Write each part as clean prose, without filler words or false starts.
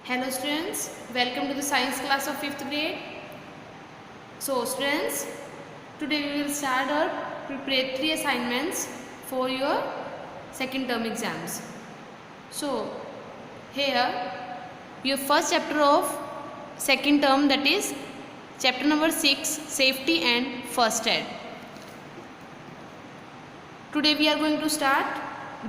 Hello students, welcome to the science class of 5th grade. So students, today we will start our preparatory assignments for your second term exams. So here your first chapter of second term, that is chapter number 6, safety and first aid. Today we are going to start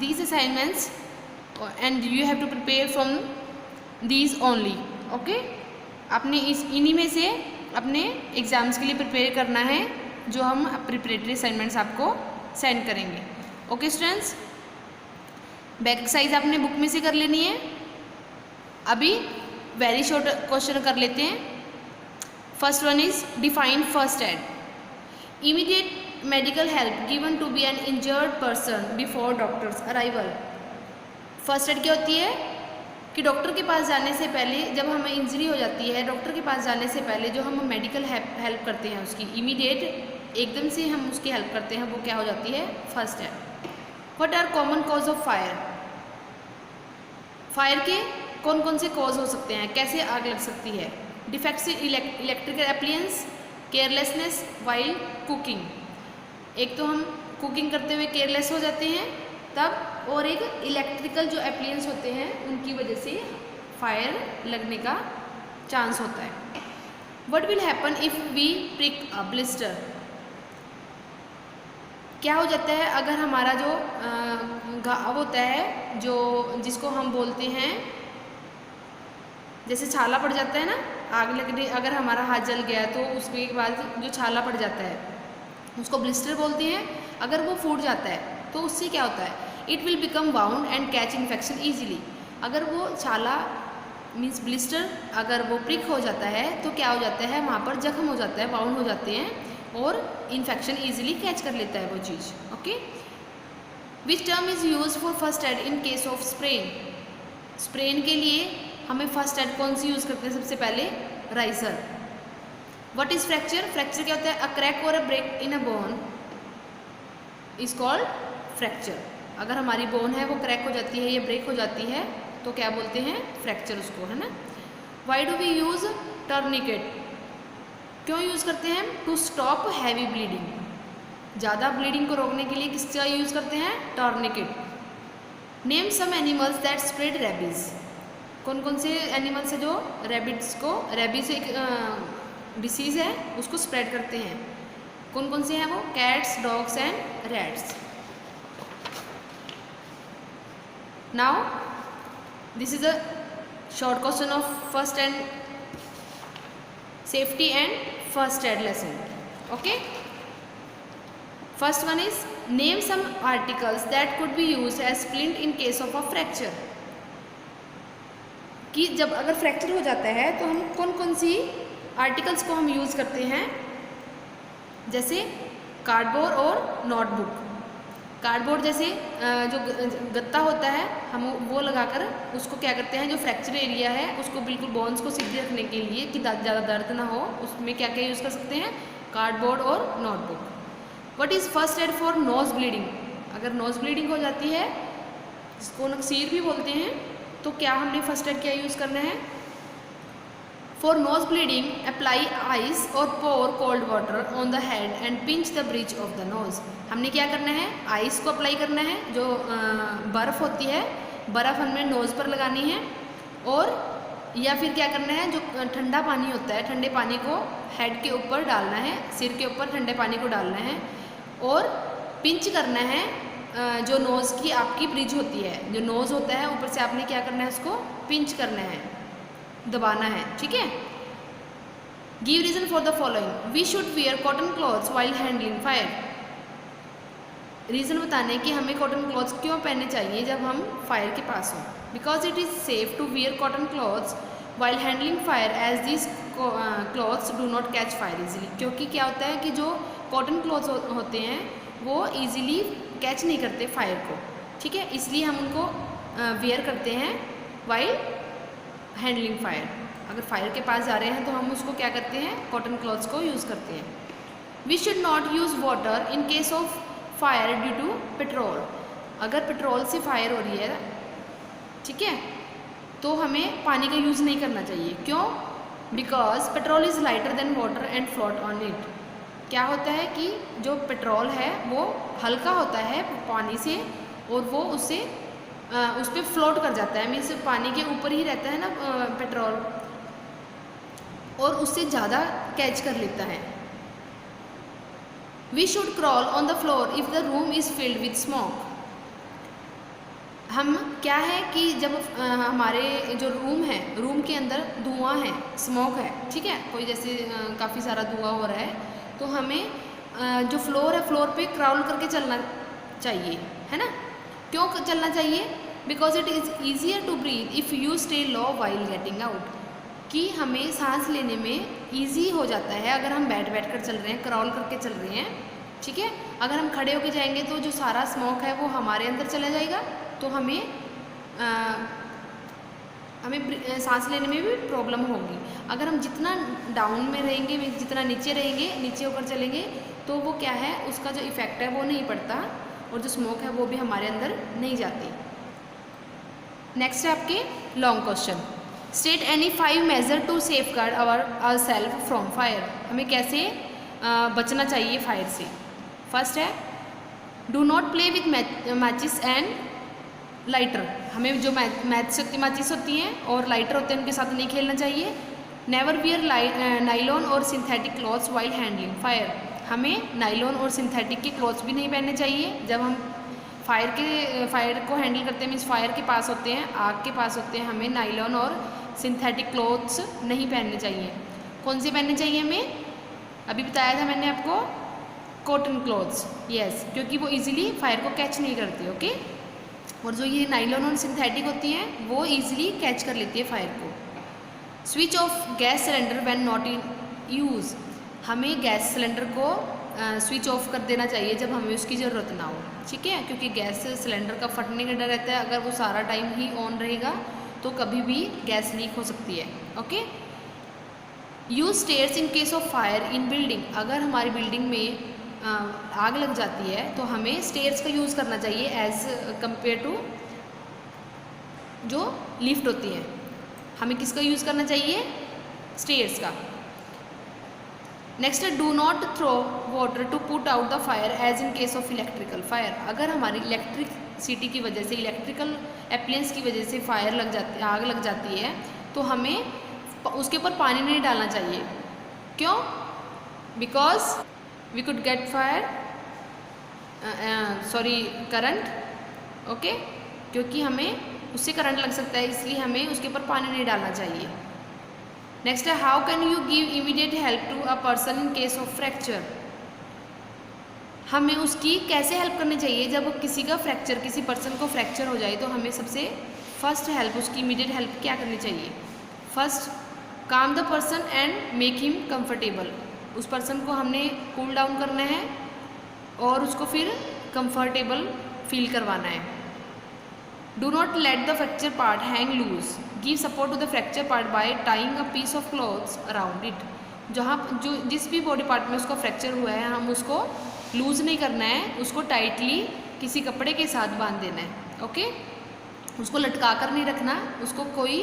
these assignments and you have to prepare from these only. Okay आपने इन्हीं में से अपने exams के लिए prepare करना है जो हम प्रिपरेटरी असाइनमेंट्स आपको सेंड करेंगे. ओके स्टूडेंट्स, बैक एक्सरसाइज आपने बुक में से कर लेनी है. अभी वेरी शॉर्ट क्वेश्चन कर लेते हैं. First one is define first aid. Immediate medical help given to be an injured person before doctor's arrival. First aid क्या होती है कि डॉक्टर के पास जाने से पहले, जब हमें इंजरी हो जाती है, डॉक्टर के पास जाने से पहले जो हम मेडिकल हेल्प करते हैं उसकी इमीडिएट एकदम से हम उसकी हेल्प करते हैं, वो क्या हो जाती है? First aid. What are common cause of fire. Fire के कौन कौन से कॉज हो सकते हैं, कैसे आग लग सकती है? Defects in electrical appliances, carelessness while cooking. एक तो हम कुकिंग करते हुए केयरलेस हो जाते हैं तब, और एक इलेक्ट्रिकल जो एप्लियंस होते हैं उनकी वजह से फायर लगने का चांस होता है. What will happen if we prick a blister. क्या हो जाता है अगर हमारा जो घाव होता है, जो जिसको हम बोलते हैं, जैसे छाला पड़ जाता है ना, आग लगने अगर हमारा हाथ जल गया तो उसके बाद जो छाला पड़ जाता है उसको ब्लिस्टर बोलते हैं. अगर वो फूट जाता है तो उससे क्या होता है? It will become wound and catch infection easily. अगर वो छाला मीन्स ब्लिस्टर अगर वो प्रिक हो जाता है तो क्या हो जाता है, वहाँ पर जख्म हो जाता है, वाउंड हो जाते हैं और इन्फेक्शन ईजिली कैच कर लेता है वो चीज़. Okay. Which term is use for first aid in case of sprain. Sprain के लिए हमें फर्स्ट एड कौन सी यूज़ करते हैं? सबसे पहले riser. What is fracture. Fracture क्या होता है? A crack or a break in a bone is called fracture. अगर हमारी बोन है वो क्रैक हो जाती है या ब्रेक हो जाती है तो क्या बोलते हैं? फ्रैक्चर उसको, है ना. Why do we use tourniquet. क्यों यूज़ करते हैं? To stop heavy bleeding. ज़्यादा ब्लीडिंग को रोकने के लिए किसका यूज़ करते हैं? Tourniquet. Name some animals that spread rabies. कौन कौन से एनिमल्स है जो रेबिड्स को, रेबीज एक डिसीज़ है उसको स्प्रेड करते हैं. कौन कौन से हैं वो? Cats, dogs and rats. Now this is a short question of first and safety and first aid lesson. Okay. First one is name some articles that could be used as splint in case of a fracture. कि जब अगर fracture हो जाता है तो हम कौन कौन सी आर्टिकल्स को हम यूज़ करते हैं? जैसे कार्डबोर्ड और नोटबुक. कार्डबोर्ड जैसे जो गत्ता होता है हम वो लगाकर उसको क्या करते हैं, जो फ्रैक्चर एरिया है उसको बिल्कुल बोन्स को सीधे रखने के लिए कि ज़्यादा दर्द ना हो, उसमें क्या क्या यूज़ कर सकते हैं? कार्डबोर्ड और notebook. What is first aid for nose bleeding. अगर नोज ब्लीडिंग हो जाती है, जिसको नक्सीर भी बोलते हैं, तो क्या हमने फर्स्ट एड क्या यूज़ करना है? For nose bleeding apply ice और pour cold water on the head and pinch the bridge of the nose. हमने क्या करना है? आइस को अप्लाई करना है, जो बर्फ़ होती है, बर्फ़ हमें नोज़ पर लगानी है, और या फिर क्या करना है, जो ठंडा पानी होता है, ठंडे पानी को हेड के ऊपर डालना है, सिर के ऊपर ठंडे पानी को डालना है, और पिंच करना है जो नोज़ की आपकी ब्रिज होती है, जो नोज़ होता है ऊपर से आपने क्या करना है, उसको पिंच करना है, दबाना है. ठीक है. Give reason for the following. We should wear cotton clothes while handling fire. Reason बताने कि हमें कॉटन क्लॉथ्स क्यों पहनने चाहिए जब हम फायर के पास हों. Because it is safe to wear cotton clothes while handling fire as this clothes do not catch fire easily. क्योंकि क्या होता है कि जो कॉटन क्लॉथ्स होते हैं वो ईजीली कैच नहीं करते फायर को. ठीक है, इसलिए हम उनको वेयर करते हैं वाइल हैंडलिंग फायर. अगर फायर के पास जा रहे हैं तो हम उसको क्या करते हैं? कॉटन क्लॉथ्स को यूज़ करते हैं. We should not use water in case of fire due to petrol. अगर पेट्रोल से फायर हो रही है, ठीक है, तो हमें पानी का यूज़ नहीं करना चाहिए। क्यों? Because petrol is lighter than water and float on it. क्या होता है कि जो पेट्रोल है वो हल्का होता है पानी से और वो उससे उस पर फ्लोट कर जाता है, मीन्स पानी के ऊपर ही रहता है ना पेट्रोल, और उससे ज़्यादा कैच कर लेता है। We should crawl on the floor if the room is filled with smoke. हम क्या है कि जब हमारे जो रूम है, रूम के अंदर धुआं है, स्मोक है, ठीक है, कोई जैसे काफ़ी सारा धुआं हो रहा है, तो हमें जो फ्लोर है फ्लोर पे क्राउल करके चलना चाहिए, है ना। क्यों चलना चाहिए? Because it is easier to breathe if you stay low while getting out. कि हमें सांस लेने में ईजी हो जाता है अगर हम बैठ कर चल रहे हैं, क्राउल करके चल रहे हैं, ठीक है। अगर हम खड़े होके जाएंगे तो जो सारा स्मोक है वो हमारे अंदर चला जाएगा, तो हमें सांस लेने में भी प्रॉब्लम होगी। अगर हम जितना डाउन में रहेंगे, जितना नीचे रहेंगे, नीचे होकर चलेंगे, तो वो क्या है, उसका जो इफ़ेक्ट है वो नहीं पड़ता और जो स्मोक है वो भी हमारे अंदर नहीं जाती। नेक्स्ट है आपके long question. State any 5 major to safeguard our self from fire. हमें कैसे बचना चाहिए फायर से। फर्स्ट है do not play with matches and lighter. हमें जो मैचिस होती हैं और लाइटर होते हैं उनके साथ नहीं खेलना चाहिए। नेवर वियर नाइलॉन और synthetic clothes while handling fire. हमें नाइलॉन और सिंथेटिक के क्लॉथ्स भी नहीं पहनने चाहिए जब हम फायर को हैंडल करते हैं, मीन्स फायर के पास होते हैं, आग के पास होते हैं। हमें नाइलॉन और सिंथेटिक क्लॉथ्स नहीं पहनने चाहिए। कौन से पहनने चाहिए हमें? अभी बताया था मैंने आपको, कॉटन क्लॉथ्स, यस, क्योंकि वो इजीली फायर को कैच नहीं करती, ओके। और जो ये नाइलॉन और सिंथेटिक होती हैं वो इजीली कैच कर लेती है फायर को। Switch off gas cylinder when not in use. हमें गैस सिलेंडर को स्विच ऑफ कर देना चाहिए जब हमें उसकी ज़रूरत ना हो, ठीक है, क्योंकि गैस सिलेंडर का फटने का डर रहता है। अगर वो सारा टाइम ही ऑन रहेगा तो कभी भी गैस लीक हो सकती है, okay. Use stairs in case of fire in building. अगर हमारी बिल्डिंग में आग लग जाती है तो हमें स्टेयर्स का यूज़ करना चाहिए एज कंपेयर टू जो लिफ्ट होती है। हमें किसका यूज़ करना चाहिए? स्टेयर्स का। नेक्स्ट है do not throw water to put out the fire as in case of electrical fire. अगर हमारी इलेक्ट्रिसिटी की वजह से, इलेक्ट्रिकल एप्लायंस की वजह से फायर लग जाती, आग लग जाती है, तो हमें उसके ऊपर पानी नहीं डालना चाहिए। क्यों? Because we could get fire current, okay, क्योंकि हमें उससे करंट लग सकता है, इसलिए हमें उसके ऊपर पानी नहीं डालना चाहिए। नेक्स्ट है how can you give immediate help to a person in case of fracture. हमें उसकी कैसे हेल्प करनी चाहिए जब किसी का फ्रैक्चर, किसी पर्सन को फ्रैक्चर हो जाए, तो हमें सबसे फर्स्ट हेल्प, उसकी इमीडिएट हेल्प क्या करनी चाहिए? फर्स्ट, काम the person and make him comfortable. उस पर्सन को हमने कूल डाउन करना है और उसको फिर कंफर्टेबल फील करवाना है। Do not let the fracture part hang loose. Give support to the fracture part by tying a piece of clothes around it. जो जिस भी बॉडी पार्ट में उसका फ्रैक्चर हुआ है, हम उसको लूज़ नहीं करना है, उसको टाइटली किसी कपड़े के साथ बांध देना है, ओके। उसको लटका कर नहीं रखना, उसको कोई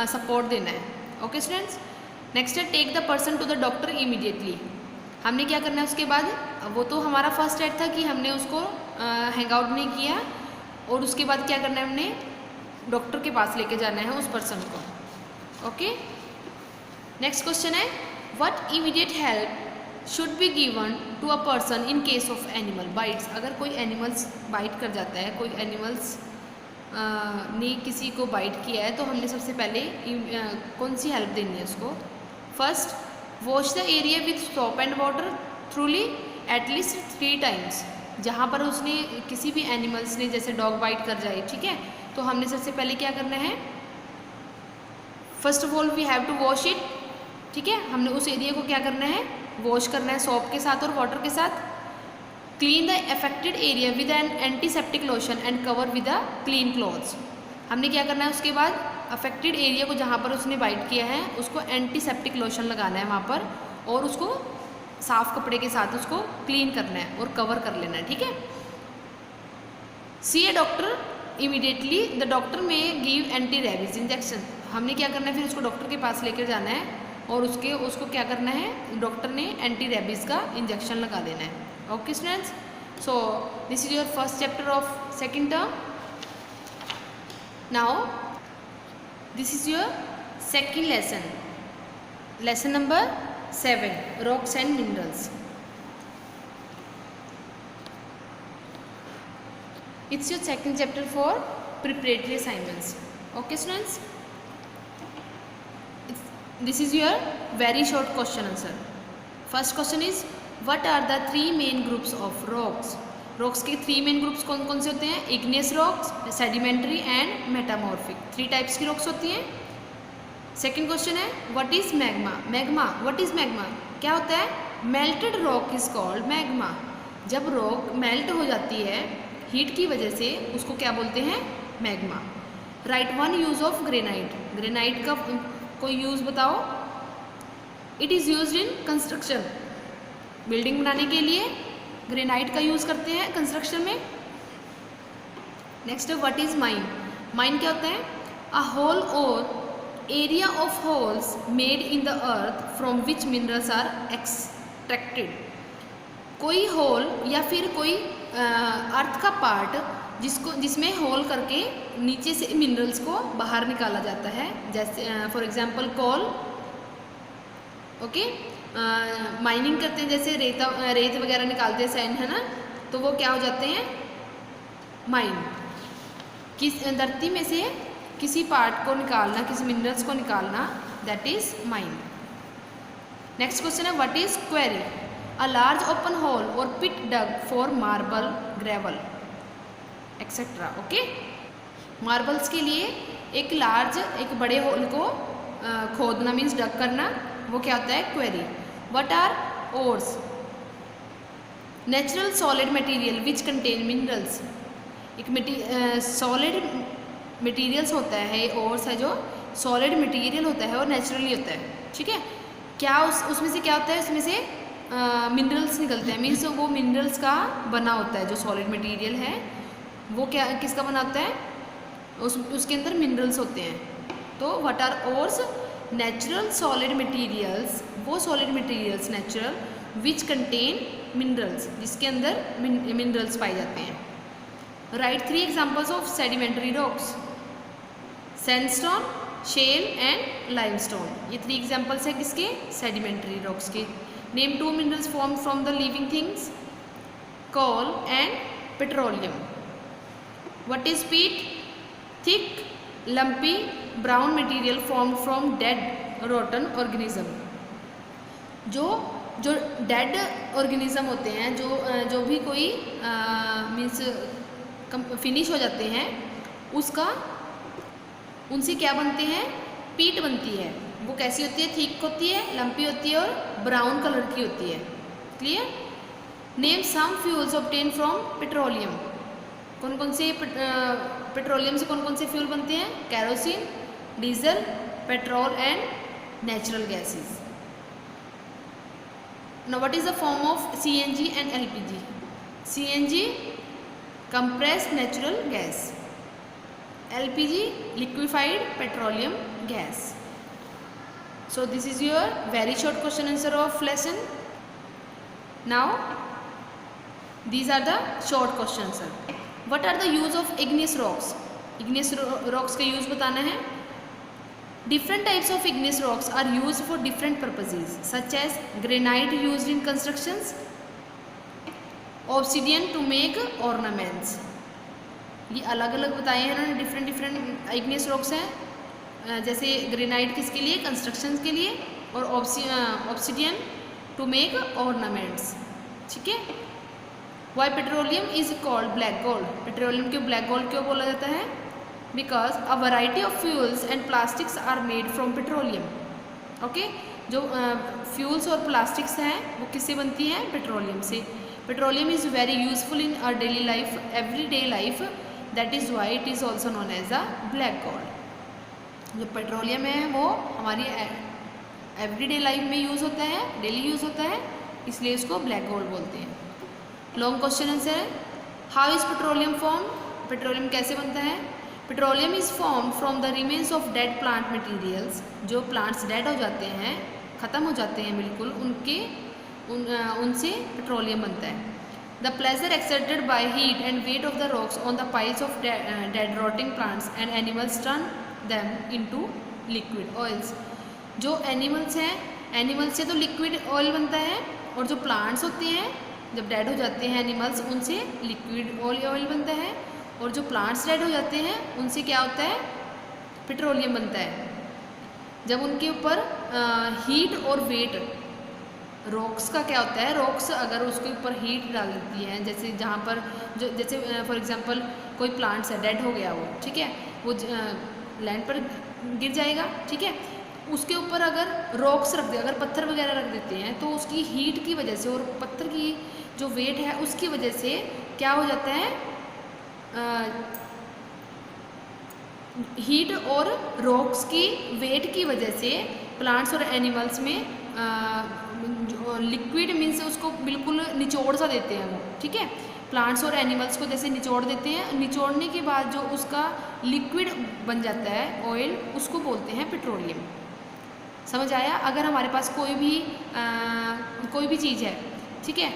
सपोर्ट देना है, ओके स्टूडेंट्स। नेक्स्ट है take the person to the doctor immediately. हमने क्या करना है उसके बाद? वो तो हमारा फर्स्ट एड था कि हमने उसको हैंग आउट नहीं किया, और उसके बाद क्या करना है, हमने डॉक्टर के पास लेके जाना है उस पर्सन को, ओके। नेक्स्ट क्वेश्चन है what immediate help should be given to a person in case of animal bites. अगर कोई एनिमल्स बाइट कर जाता है, कोई एनिमल्स ने किसी को बाइट किया है, तो हमने सबसे पहले कौन सी हेल्प देनी है उसको? First, wash the area with soap and water थ्रूली at least 3 times. जहाँ पर उसने किसी भी एनिमल्स ने जैसे डॉग बाइट कर जाए, ठीक है, तो हमने सबसे पहले क्या करना है? First of all we have to wash it, ठीक है। हमने उस एरिया को क्या करना है? वॉश करना है सोप के साथ और वाटर के साथ। Clean the affected area with N antiseptic lotion and cover with a clean clothes. हमने क्या करना है उसके बाद? अफेक्टेड एरिया को जहाँ पर उसने बाइट किया है उसको एंटीसेप्टिक लोशन लगाना है वहाँ पर, और उसको साफ कपड़े के साथ उसको क्लीन करना है और कवर कर लेना है, ठीक है। सी ए डॉक्टर इमीडिएटली द डॉक्टर में गिव एंटी रेबीज इंजेक्शन। हमने क्या करना है, फिर उसको डॉक्टर के पास लेकर जाना है और उसको क्या करना है, डॉक्टर ने एंटी रेबीज का इंजेक्शन लगा देना है। Okay students, so this is your first chapter of second term. Now this is your second lesson, lesson number 7, rocks and minerals. It's your second chapter for preparatory assignments. Okay students, this is your very short question answer. First question is, what are the 3 main groups of rocks? Rocks के 3 main groups कौन कौन से होते हैं? igneous rocks, sedimentary and metamorphic। 3 types की rocks होती हैं। Second question है, what is magma? Magma, what is magma? क्या होता है? melted rock is called magma। जब rock melt हो जाती है हीट की वजह से, उसको क्या बोलते हैं? Magma. Right one use of granite. Granite का कोई यूज़ बताओ। It is used in construction, building बनाने के लिए ग्रेनाइट का यूज़ करते हैं कंस्ट्रक्शन में। Next, what is mine? Mine क्या होता है? A hole or area of holes made in the earth from which minerals are extracted. कोई होल या फिर कोई अर्थ का पार्ट जिसमें होल करके नीचे से मिनरल्स को बाहर निकाला जाता है, जैसे for example coal. Okay, mining करते हैं, जैसे रेत वगैरह निकालते हैं, सैंड है ना, तो वो क्या हो जाते हैं? माइन। किस धरती में से किसी पार्ट को निकालना, किसी मिनरल्स को निकालना, that is mine. Next question है, what is quarry? A large open hole or pit dug for marble, gravel, etc. Okay, marbles के लिए एक बड़े होल को खोदना मीन्स डग करना, वो क्या होता है? Quarry. What are ores? Natural solid material which contain minerals. एक सॉलिड मटेरियल्स होता है, ओर्स है जो सॉलिड मटेरियल होता है और नेचुरली होता है। ठीक है, क्या उसमें से क्या होता है? उसमें से मिनरल्स निकलते हैं, मीन्स वो मिनरल्स का बना होता है। जो सॉलिड मटेरियल है वो क्या किसका बना होता है? उसके अंदर मिनरल्स होते हैं। तो what are ores? Natural solid materials, वो solid materials natural which contain minerals, जिसके अंदर मिनरल्स पाए जाते हैं। Write 3 examples of sedimentary rocks, sandstone, shale and limestone. ये 3 एग्जांपल्स है किसके? सेडिमेंट्री रॉक्स के। Name 2 minerals formed from the living things, coal and petroleum. What is peat? Thick, lumpy, brown material formed from dead, rotten organism. जो dead organism होते हैं, जो भी कोई मीन्स फिनिश हो जाते हैं, उनसे क्या बनते हैं? पीट बनती है। वो कैसी होती है? थिक होती है, लंपी होती है और ब्राउन कलर की होती है। Clear? Name some fuels obtain from petroleum. कौन कौन से पेट्रोलियम से कौन कौन से फ्यूल बनते हैं? Kerosene, diesel, petrol and natural gases. Now what is the form of CNG and LPG? CNG compressed natural gas, LPG liquefied petroleum gas. So this is your very short question answer of lesson. Now these are the short question answer. What are the use of igneous rocks? Igneous rocks का use बताना है। Different types of igneous rocks are used for different purposes, such as granite used in constructions, obsidian to make ornaments. ये अलग अलग बताए हैं उन्होंने, different igneous rocks हैं। जैसे ग्रेनाइट किसके लिए? कंस्ट्रक्शन के लिए, और ऑब्सिडियन टू मेक ऑर्नामेंट्स। ठीक है। Why petroleum is called black gold? Petroleum को ब्लैक गोल्ड क्यों बोला जाता है? Because a variety of fuels and plastics are made from petroleum. Okay, जो फ्यूल्स और प्लास्टिक्स हैं वो किससे बनती हैं? पेट्रोलियम से। Petroleum is very useful in our daily life, every day life, that is why it is also known as a black gold. जो petroleum है वो हमारी एवरीडे लाइफ में यूज़ होता है, डेली यूज़ होता है, इसलिए इसको ब्लैक गोल्ड बोलते हैं। लॉन्ग क्वेश्चन आंसर है, how is petroleum form? Petroleum कैसे बनता है? Petroleum is formed from the remains of dead plant materials. जो प्लांट्स डेड हो जाते हैं, ख़त्म हो जाते हैं बिल्कुल, उनसे पेट्रोलियम बनता है। The pleasure exerted by heat and weight of the rocks on the piles of dead rotting plants and animals turn them into liquid oils. जो एनिमल्स हैं, एनिमल्स से तो लिक्विड ऑयल बनता है, और जो प्लांट्स होते हैं जब डेड हो जाते हैं एनिमल्स, उनसे लिक्विड ऑयल बनता है, और जो प्लांट्स डेड हो जाते हैं उनसे क्या होता है? पेट्रोलियम बनता है। जब उनके ऊपर हीट और वेट, रॉक्स का क्या होता है, रॉक्स अगर उसके ऊपर हीट डाल देती है, जैसे जहाँ पर जो जैसे फॉर एग्जांपल कोई प्लांट्स है, डेड हो गया वो, ठीक है, वो लैंड पर गिर जाएगा, ठीक है, उसके ऊपर अगर रॉक्स रख दे, अगर पत्थर वगैरह रख देते हैं, तो उसकी हीट की वजह से और पत्थर की जो वेट है उसकी वजह से क्या हो जाता है? हीट और रॉक्स की वेट की वजह से प्लांट्स और एनिमल्स में लिक्विड मीन्स उसको बिल्कुल निचोड़ सा देते हैं वो, ठीक है, प्लांट्स और एनिमल्स को जैसे निचोड़ देते हैं, निचोड़ने के बाद जो उसका लिक्विड बन जाता है ऑयल, उसको बोलते हैं पेट्रोलियम। समझ आया? अगर हमारे पास कोई भी चीज़ है, ठीक है,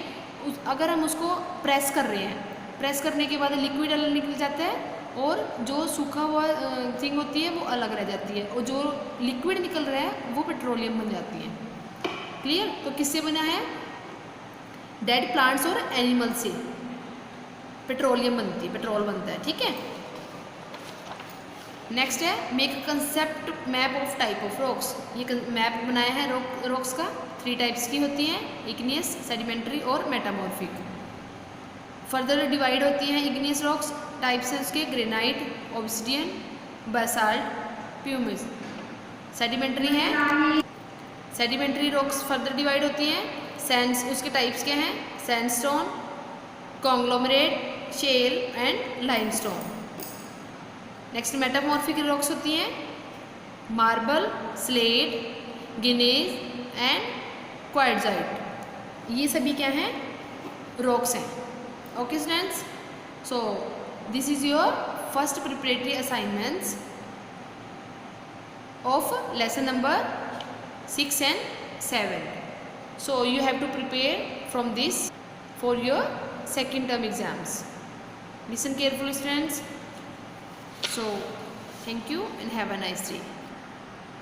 अगर हम उसको प्रेस कर रहे हैं, प्रेस करने के बाद लिक्विड अलग निकल जाता है, और जो सूखा हुआ थिंग होती है वो अलग रह जाती है, और जो लिक्विड निकल रहा है वो पेट्रोलियम बन जाती है। क्लियर? तो किससे बना है? डेड प्लांट्स और एनिमल से पेट्रोलियम बनती है, पेट्रोल बनता है, ठीक है। नेक्स्ट है make concept map of type of rocks. ये मैप बनाया है रॉक्स का। 3 टाइप्स की होती हैं, इग्नियस, सेडिमेंट्री और मेटामॉर्फिक। फर्दर डिवाइड होती हैं इग्नियस रॉक्स, टाइप्स हैं उसके granite, obsidian, basalt, pumice. Sedimentary हैं, सेडिमेंट्री रॉक्स फर्दर डिवाइड होती हैं। सैंड्स, उसके टाइप्स क्या हैं? Sandstone, conglomerate, shell and limestone. Next metamorphic rocks होती हैं marble, slate, Guinness and quartzite. ये सभी क्या हैं? रॉक्स हैं। Okay students, so this is your first preparatory assignments of lesson number 6 and 7. So you have to prepare from this for your second term exams. Listen carefully students. So thank you and have a nice day.